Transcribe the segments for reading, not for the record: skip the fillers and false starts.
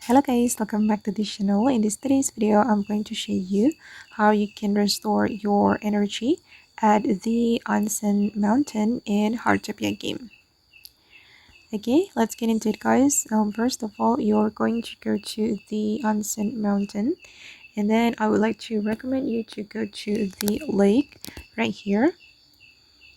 Hello guys, welcome back to this channel. In today's video, I'm going to show you how you can restore your energy at the Onsen Mountain in Heartopia game. Okay, let's get into it guys. First of all, you're going to go to the Onsen Mountain, and then I would like to recommend you to go to the lake right here.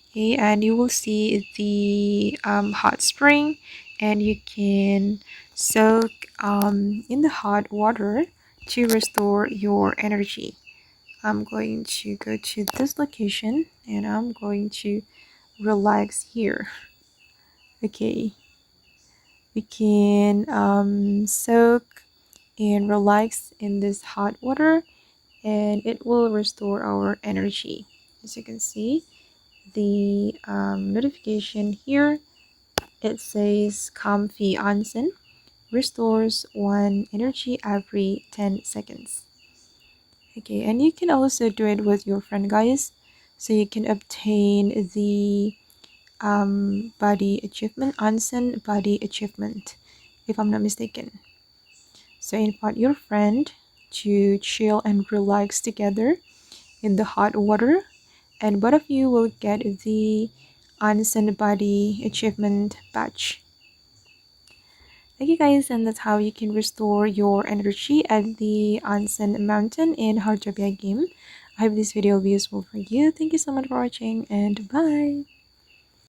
Okay, and you will see the hot spring, and you can soak in the hot water to restore your energy. I'm going to go to this location and I'm going to relax here. Okay, we can soak and relax in this hot water, and it will restore our energy. As you can see, the notification here, it says comfy onsen restores one energy every 10 seconds. Okay, and you can also do it with your friend guys, so you can obtain the body achievement, onsen body achievement, if I'm not mistaken. So invite your friend to chill and relax together in the hot water, and both of you will get the onsen body achievement badge. Okay guys, and that's how you can restore your energy at the Onsen Mountain in Heartopia game. I hope this video will be useful for you. Thank you so much for watching, and bye!